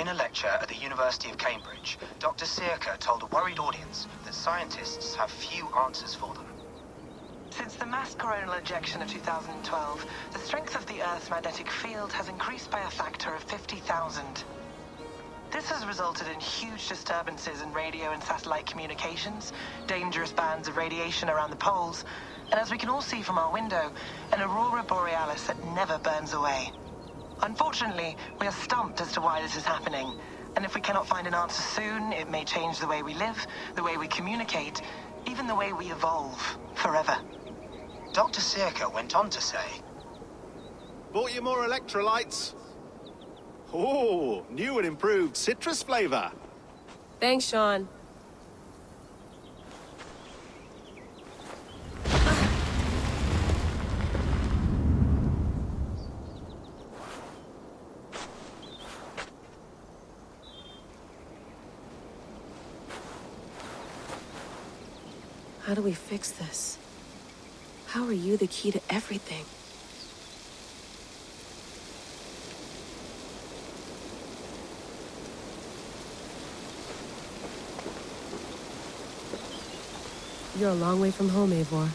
In a lecture at the University of Cambridge, Dr. Sirka told a worried audience that scientists have few answers for them. Since the mass coronal ejection of 2012, the strength of the Earth's magnetic field has increased by a factor of 50,000. This has resulted in huge disturbances in radio and satellite communications, dangerous bands of radiation around the poles, and as we can all see from our window, an aurora borealis that never burns away. Unfortunately, we are stumped as to why this is happening, and if we cannot find an answer soon, it may change the way we live, the way we communicate, even the way we evolve, forever. Dr. Sirka went on to say, Bought you more electrolytes? Oh, new and improved citrus flavor. Thanks, Sean. How do we fix this? How are you the key to everything? You're a long way from home, Eivor.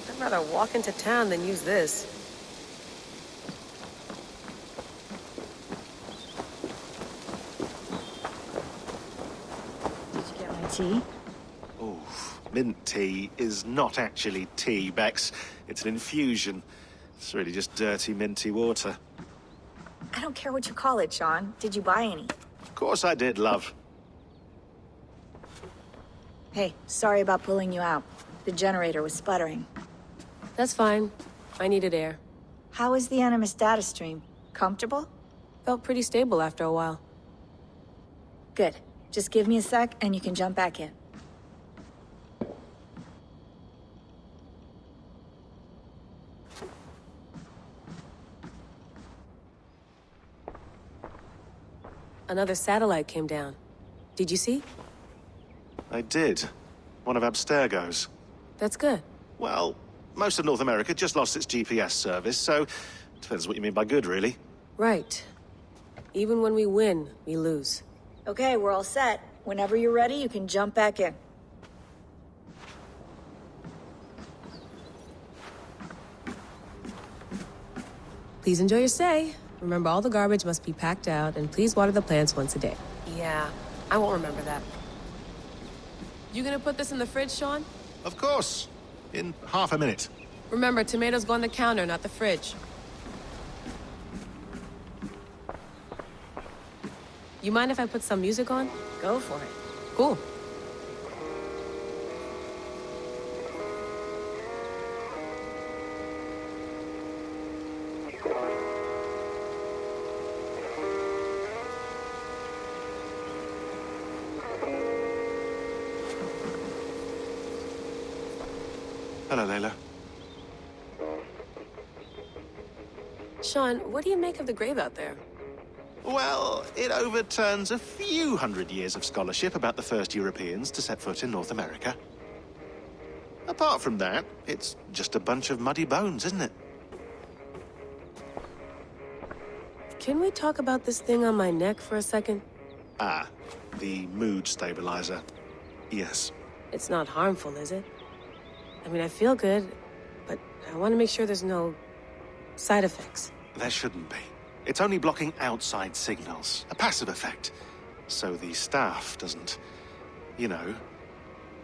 I'd rather walk into town than use this. Did you get my tea? Oh, mint tea is not actually tea, Bex. It's an infusion. It's really just dirty, minty water. I don't care what you call it, Sean. Did you buy any? Of course I did, love. Hey, sorry about pulling you out. The generator was sputtering. That's fine. I needed air. How is the Animus data stream? Comfortable? Felt pretty stable after a while. Good. Just give me a sec and you can jump back in. Another satellite came down. Did you see? I did. One of Abstergo's. That's good. Well, most of North America just lost its GPS service, so depends what you mean by good, really. Right. Even when we win, we lose. Okay, we're all set. Whenever you're ready, you can jump back in. Please enjoy your stay. Remember, all the garbage must be packed out, and please water the plants once a day. Yeah, I won't remember that. You gonna put this in the fridge, Sean? Of course. In half a minute. Remember, tomatoes go on the counter, not the fridge. You mind if I put some music on? Go for it. Cool. Hello, Layla. Sean, what do you make of the grave out there? Well, it overturns a few hundred years of scholarship about the first Europeans to set foot in North America. Apart from that, it's just a bunch of muddy bones, isn't it? Can we talk about this thing on my neck for a second? Ah, the mood stabilizer. Yes. It's not harmful, is it? I mean, I feel good, but I want to make sure there's no side effects. There shouldn't be. It's only blocking outside signals, a passive effect. So the staff doesn't, you know,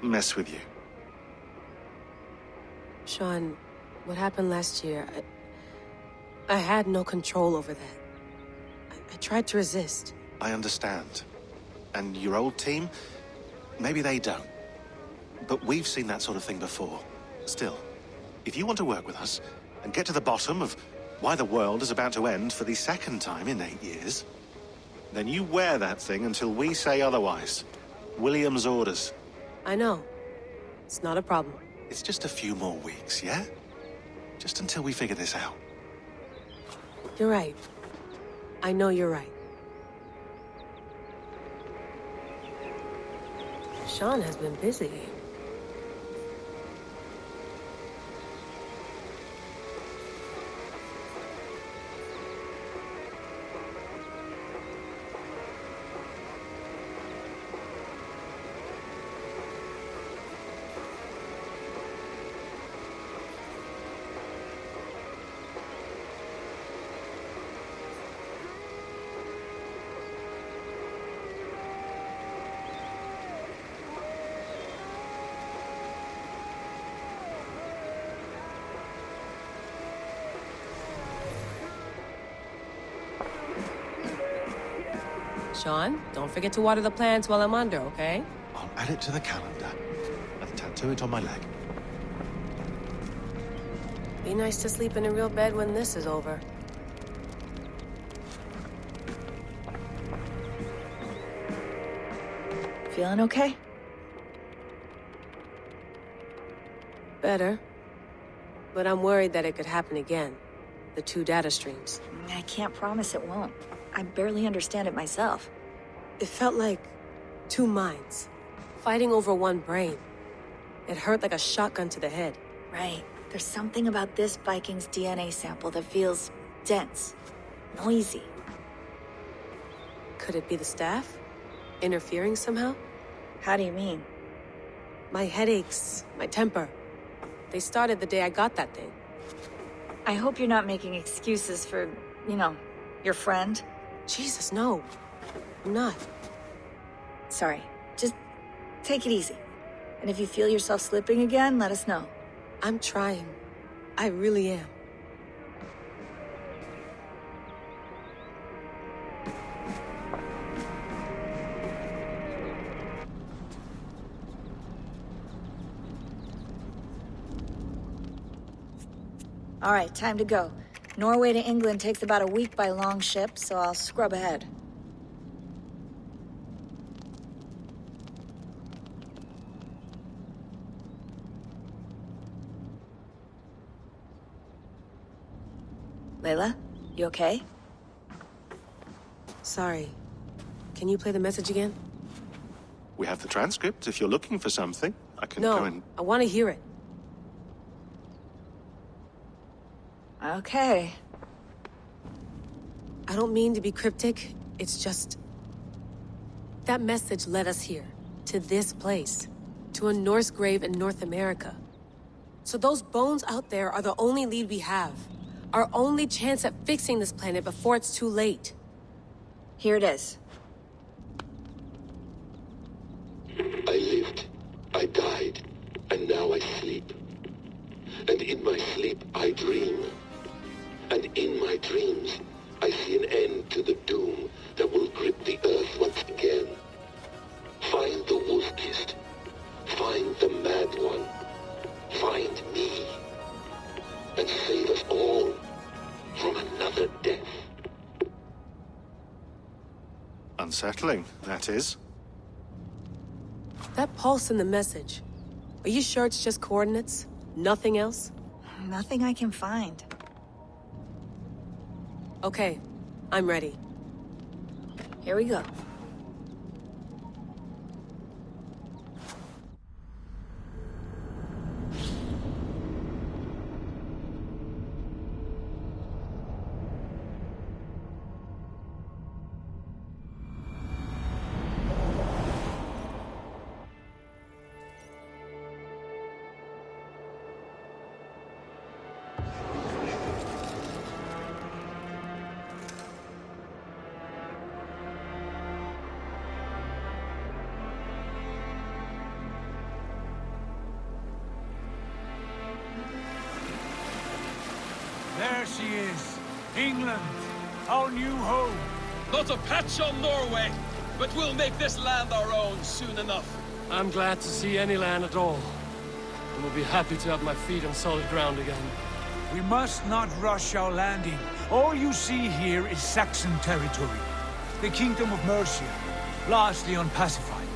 mess with you. Sean, what happened last year, I had no control over that. I tried to resist. I understand. And your old team, maybe they don't. But we've seen that sort of thing before. Still, if you want to work with us and get to the bottom of why the world is about to end for the second time in 8 years, then you wear that thing until we say otherwise. William's orders. I know. It's not a problem. It's just a few more weeks, yeah? Just until we figure this out. You're right. I know you're right. Sean has been busy. Sean, don't forget to water the plants while I'm under, okay? I'll add it to the calendar and tattoo it on my leg. Be nice to sleep in a real bed when this is over. Feeling okay? Better. But I'm worried that it could happen again. The 2 data streams. I can't promise it won't. I barely understand it myself. It felt like 2 minds, fighting over 1 brain. It hurt like a shotgun to the head. Right. There's something about this Viking's DNA sample that feels dense, noisy. Could it be the staff? Interfering somehow? How do you mean? My headaches, my temper. They started the day I got that thing. I hope you're not making excuses for, you know, your friend. Jesus, no. I'm not. Sorry. Just take it easy. And if you feel yourself slipping again, let us know. I'm trying. I really am. All right, time to go. Norway to England takes about a week by long ship, so I'll scrub ahead. Layla, you okay? Sorry. Can you play the message again? We have the transcript. If you're looking for something, I can No, go and... I want to hear it. Okay. I don't mean to be cryptic. It's just... that message led us here. To this place. To a Norse grave in North America. So those bones out there are the only lead we have. Our only chance at fixing this planet before it's too late. Here it is. I lived, I died, and now I sleep. And in my sleep I dream. And in my dreams, I see an end to the doom that will grip the earth once again. Find the wolf-kissed. Find the mad one. Find me. And save us all from another death. Unsettling, that is. That pulse in the message. Are you sure it's just coordinates? Nothing else? Nothing I can find. Okay, I'm ready. Here we go. There she is. England, our new home. Not a patch on Norway, but we'll make this land our own soon enough. I'm glad to see any land at all. And will be happy to have my feet on solid ground again. We must not rush our landing. All you see here is Saxon territory. The Kingdom of Mercia, largely unpacified.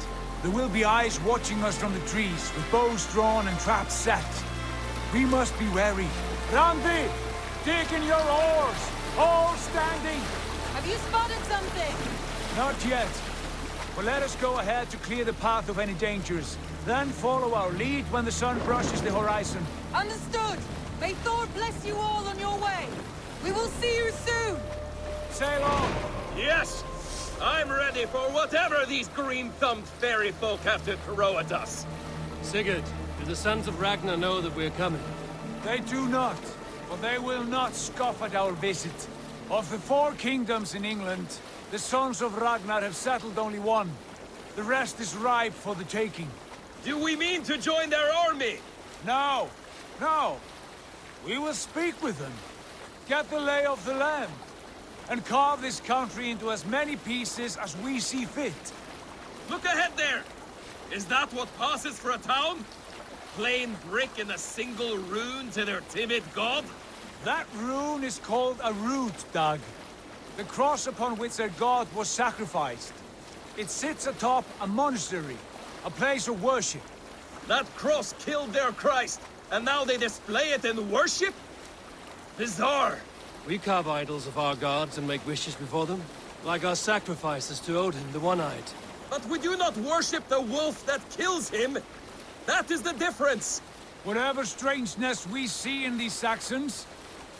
There will be eyes watching us from the trees, with bows drawn and traps set. We must be wary. Randy! Dig in your oars! All standing! Have you spotted something? Not yet. But let us go ahead to clear the path of any dangers. Then follow our lead when the sun brushes the horizon. Understood! May Thor bless you all on your way! We will see you soon! Sail on! Yes! I'm ready for whatever these green-thumbed fairy folk have to throw at us. Sigurd, do the sons of Ragnar know that we're coming? They do not, but they will not scoff at our visit. Of the 4 kingdoms in England, the sons of Ragnar have settled only one. The rest is ripe for the taking. Do we mean to join their army? No, no. We will speak with them, get the lay of the land, and carve this country into as many pieces as we see fit. Look ahead there! Is that what passes for a town? Plain brick and a single rune to their timid god? That rune is called a root, Dag. The cross upon which their god was sacrificed. It sits atop a monastery, a place of worship. That cross killed their Christ, and now they display it in worship? Bizarre. We carve idols of our gods and make wishes before them, like our sacrifices to Odin, the One-Eyed. But we do not worship the wolf that kills him. That is the difference. Whatever strangeness we see in these Saxons,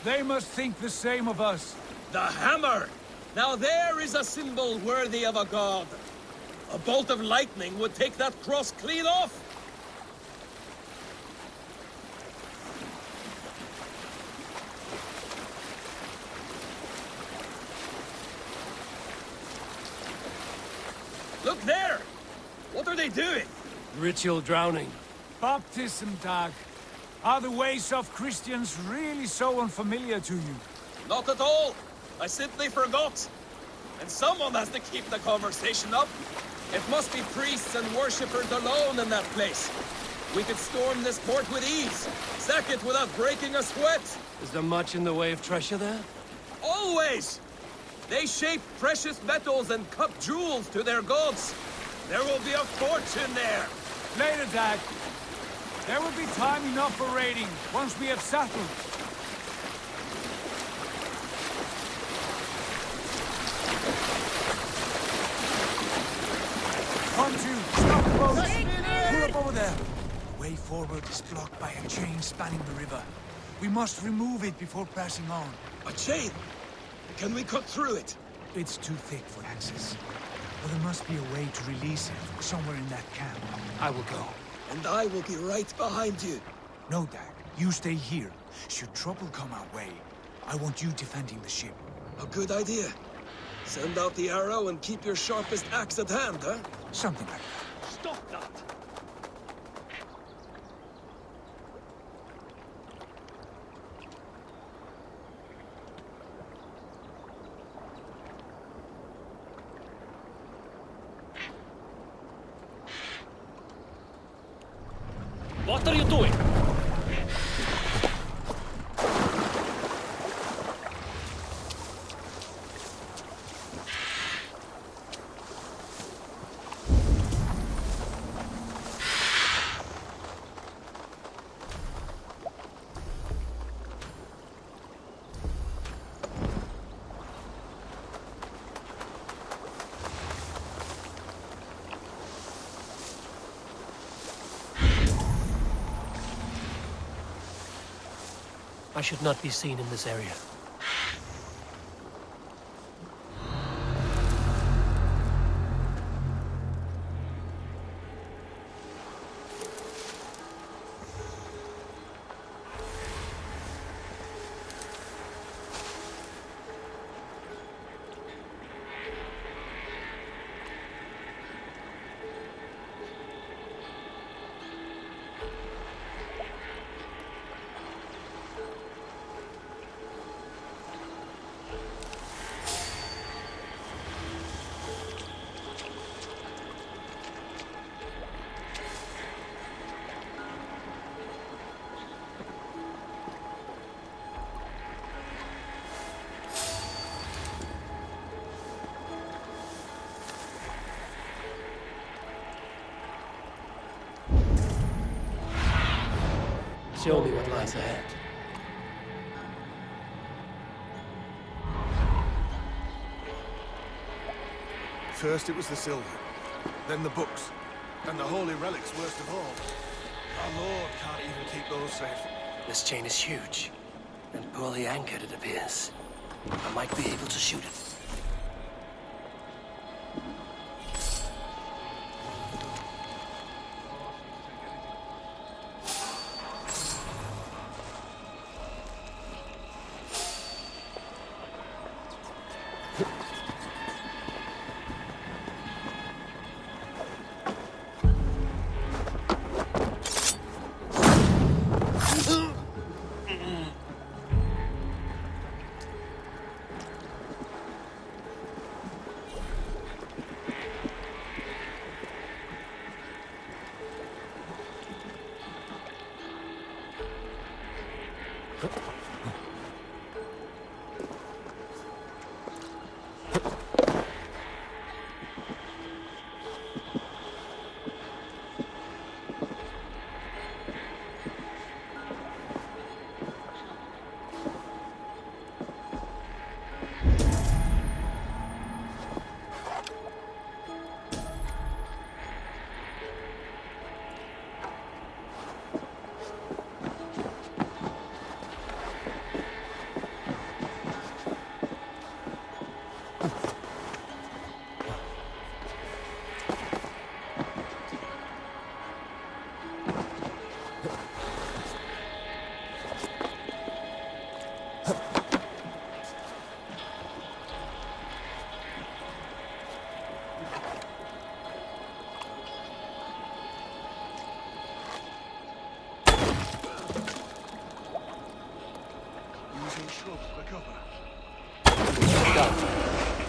they must think the same of us. The hammer! Now there is a symbol worthy of a god. A bolt of lightning would take that cross clean off. Look there! What are they doing? Ritual drowning. Baptism, Dag. Are the ways of Christians really so unfamiliar to you? Not at all. I simply forgot. And someone has to keep the conversation up. It must be priests and worshippers alone in that place. We could storm this port with ease. Sack it without breaking a sweat. Is there much in the way of treasure there? Always! They shape precious metals and cut jewels to their gods. There will be a fortune there. Later, Dag. There will be time enough for raiding, once we have settled. Come to, stop the boat! Pull up over there. The way forward is blocked by a chain spanning the river. We must remove it before passing on. A chain? Can we cut through it? It's too thick for access. But there must be a way to release it, somewhere in that camp. I will go. And I will be right behind you. No, Dag. You stay here. Should trouble come our way, I want you defending the ship. A good idea. Send out the arrow and keep your sharpest axe at hand, huh? Something like that. Stop that! What are you doing? I should not be seen in this area. Show me what lies ahead. First it was the silver, then the books, and the holy relics worst of all. Our Lord can't even keep those safe. This chain is huge, and poorly anchored it appears. I might be able to shoot it.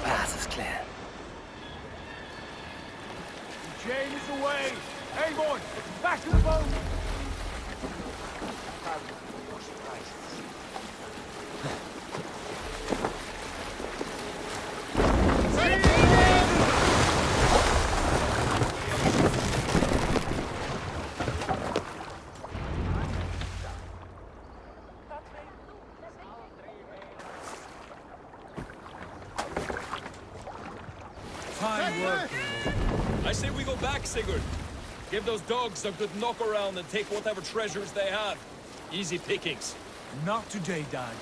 Path is clear. The chain is away! Hey, boy! Back to the boat! Fine work. I say we go back, Sigurd. Give those dogs a good knock around and take whatever treasures they have. Easy pickings. Not today, Dad.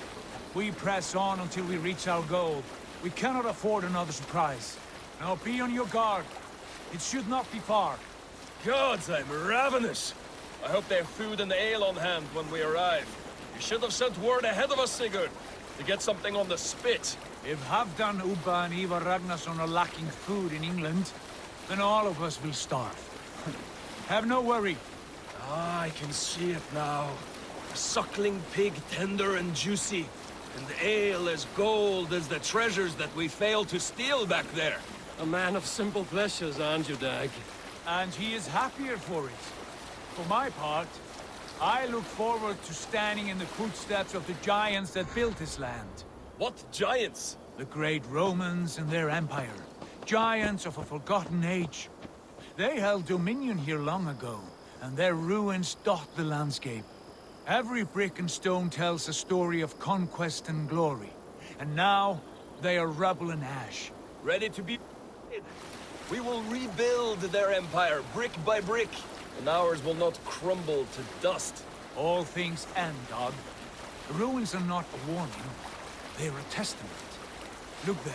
We press on until we reach our goal. We cannot afford another surprise. Now be on your guard. It should not be far. Gods, I'm ravenous. I hope they have food and ale on hand when we arrive. You should have sent word ahead of us, Sigurd, to get something on the spit. If Halfdan, Ubba and Ivar Ragnarsson are lacking food in England, then all of us will starve. Have no worry. Ah, I can see it now. A suckling pig, tender and juicy. And the ale as gold as the treasures that we failed to steal back there. A man of simple pleasures, aren't you, Dag? And he is happier for it. For my part, I look forward to standing in the footsteps of the giants that built this land. What giants? The great Romans and their empire. Giants of a forgotten age. They held dominion here long ago, and their ruins dot the landscape. Every brick and stone tells a story of conquest and glory. And now, they are rubble and ash. Ready to be... We will rebuild their empire, brick by brick, and ours will not crumble to dust. All things end, Dodd. The ruins are not a warning. They're a testament. Look there,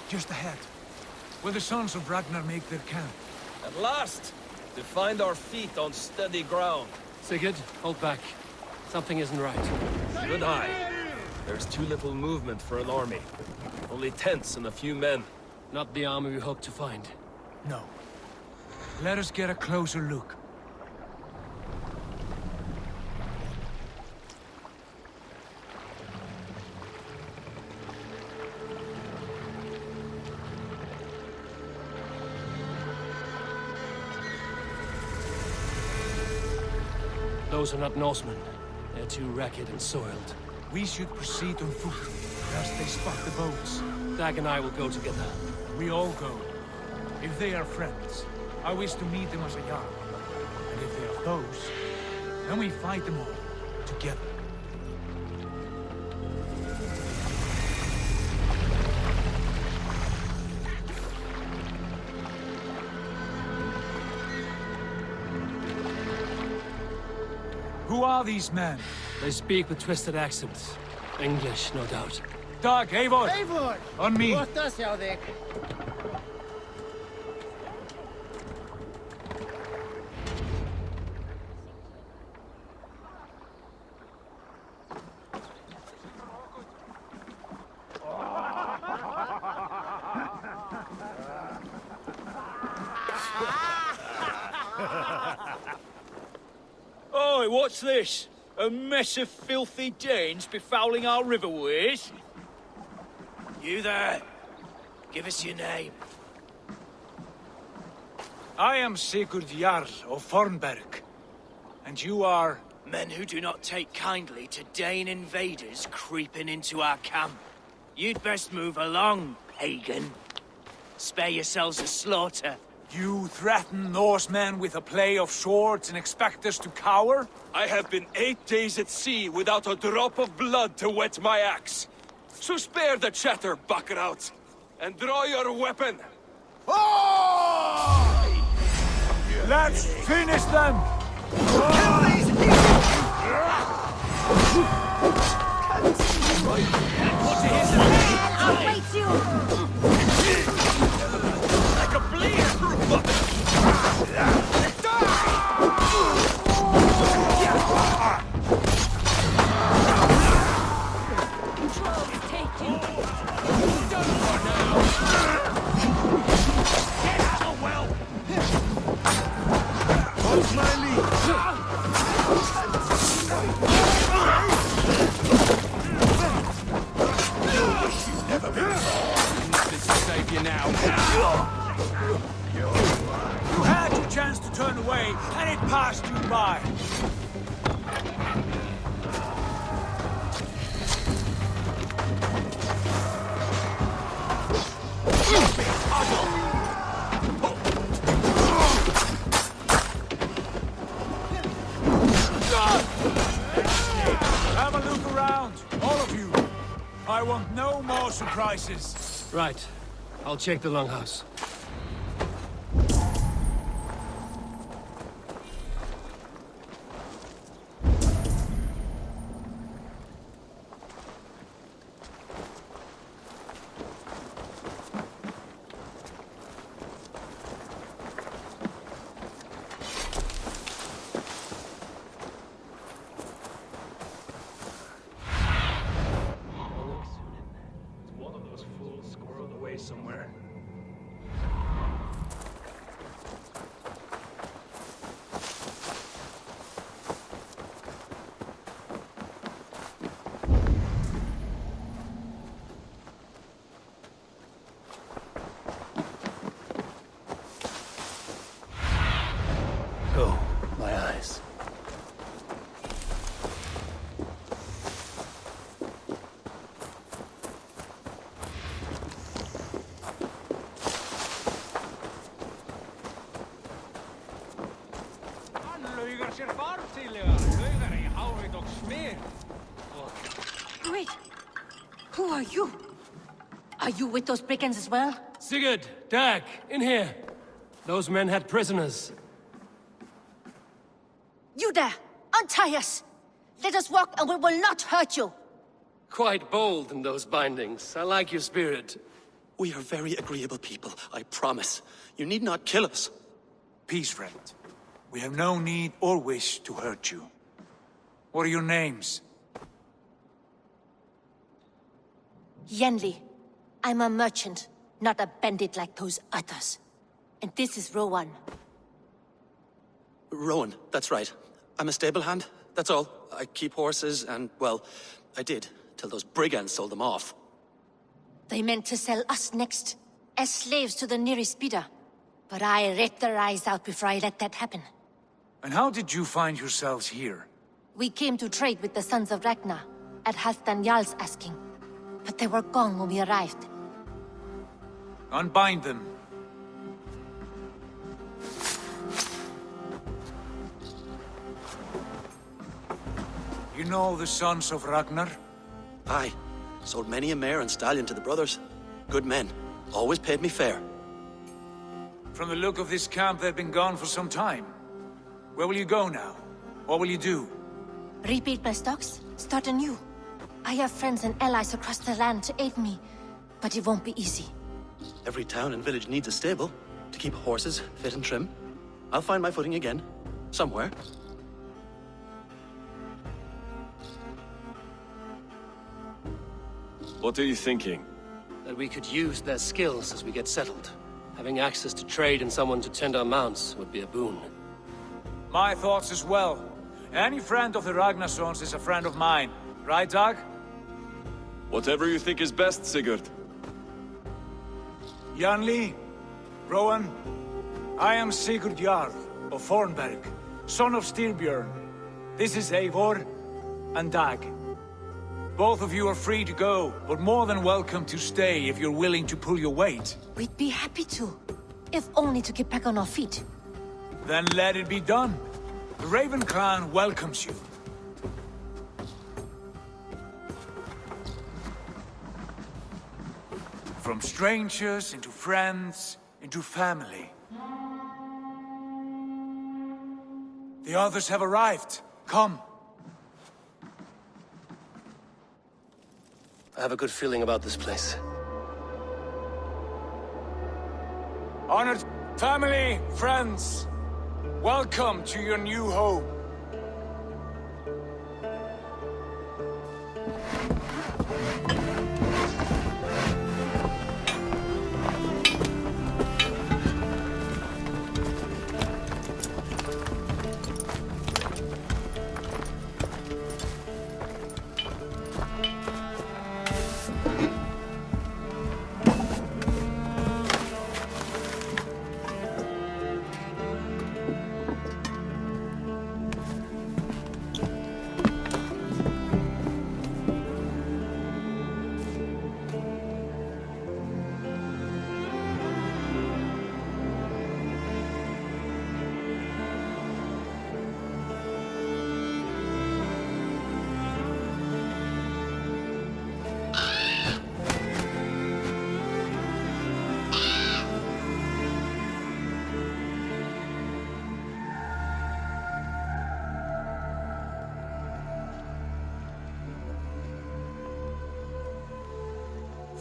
just ahead, where the sons of Ragnar make their camp. At last, to find our feet on steady ground. Sigurd, hold back. Something isn't right. Good eye. There's too little movement for an army. Only tents and a few men. Not the army we hoped to find. No. Let us get a closer look. Those are not Norsemen. They're too ragged and soiled. We should proceed on foot, lest they spot the boats. Dag and I will go together. We all go. If they are friends, I wish to meet them as a yard. And if they are foes, then we fight them all. together. Who are these men? They speak with twisted accents. English, no doubt. Dag, Eivor! Eivor! On me! Gott að sjá þig. Oi, what's this? A mess of filthy Danes befouling our riverways? You there. Give us your name. I am Sigurd Jarl of Fornberg. And you are... Men who do not take kindly to Dane invaders creeping into our camp. You'd best move along, pagan. Spare yourselves a slaughter. You threaten Norsemen with a play of swords and expect us to cower? I have been 8 days at sea without a drop of blood to wet my axe. So spare the chatter, buckerouts, and draw your weapon. Let's finish them! Kill these I'll wait you! Like a bleeder through bucket. Control is taken. Done for now. Get out of well. What's my lead? Never been nothing to save you now. You had your chance to turn away, and it passed you by. Have a look around, all of you. I want no more surprises. Right. I'll check the longhouse. One of those fools squirreled away somewhere. Oh, my eyes. Wait. Who are you? Are you with those brigands as well? Sigurd, Dag, in here. Those men had prisoners. You there! Untie us! Let us walk and we will not hurt you! Quite bold in those bindings. I like your spirit. We are very agreeable people, I promise. You need not kill us. Peace, friend. We have no need or wish to hurt you. What are your names? Yenli. I'm a merchant, not a bandit like those others. And this is Rowan. Rowan, that's right. I'm a stable hand, that's all. I keep horses and, well, I did, till those brigands sold them off. They meant to sell us next, as slaves to the nearest bidder. But I ripped their eyes out before I let that happen. And how did you find yourselves here? We came to trade with the Sons of Ragnar, at Halfdan Jarl's asking. But they were gone when we arrived. Unbind them. You know the sons of Ragnar? Aye. Sold many a mare and stallion to the brothers. Good men. Always paid me fair. From the look of this camp, they've been gone for some time. Where will you go now? What will you do? Rebuild my stocks, start anew. I have friends and allies across the land to aid me, but it won't be easy. Every town and village needs a stable to keep horses fit and trim. I'll find my footing again. Somewhere. What are you thinking? That we could use their skills as we get settled. Having access to trade and someone to tend our mounts would be a boon. My thoughts as well. Any friend of the Ragnarsons is a friend of mine. Right, Dag? Whatever you think is best, Sigurd. Janli, Rowan, I am Sigurd Jarl of Fornberg, son of Styrbjörn. This is Eivor and Dag. Both of you are free to go, but more than welcome to stay if you're willing to pull your weight. We'd be happy to, if only to get back on our feet. Then let it be done. The Raven clan welcomes you. From strangers into friends, into family. The others have arrived. Come. I have a good feeling about this place. Honored family, friends, welcome to your new home.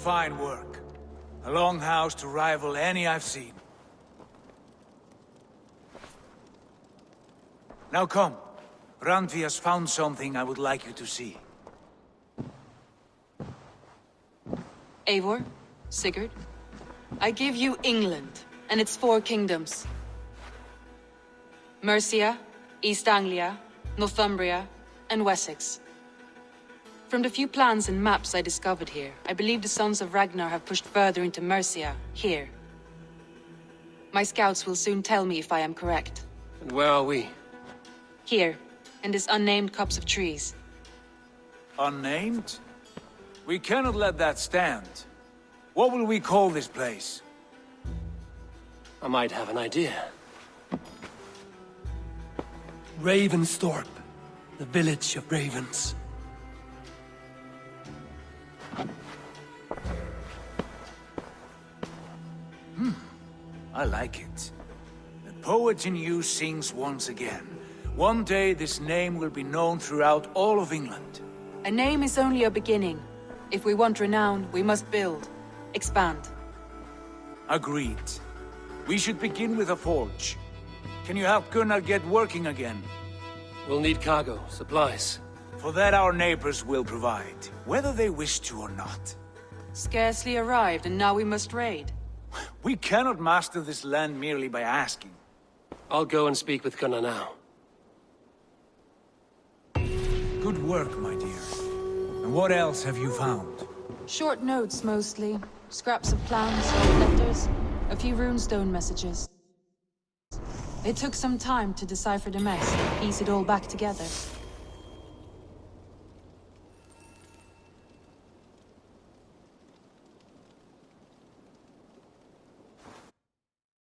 Fine work. A longhouse to rival any I've seen. Now come. Randvi has found something I would like you to see. Eivor, Sigurd, I give you England and its 4 kingdoms. Mercia, East Anglia, Northumbria, and Wessex. From the few plans and maps I discovered here, I believe the Sons of Ragnar have pushed further into Mercia, here. My scouts will soon tell me if I am correct. And where are we? Here, in this unnamed copse of trees. Unnamed? We cannot let that stand. What will we call this place? I might have an idea. Ravensthorpe, the village of ravens. I like it. The poet in you sings once again. One day this name will be known throughout all of England. A name is only a beginning. If we want renown, we must build, expand. Agreed. We should begin with a forge. Can you help Gunnar get working again? We'll need cargo, supplies. For that our neighbors will provide, whether they wish to or not. Scarcely arrived, and now we must raid. We cannot master this land merely by asking. I'll go and speak with Gunnar now. Good work, my dear. And what else have you found? Short notes, mostly. Scraps of plans, old letters, a few runestone messages. It took some time to decipher the mess and piece it all back together.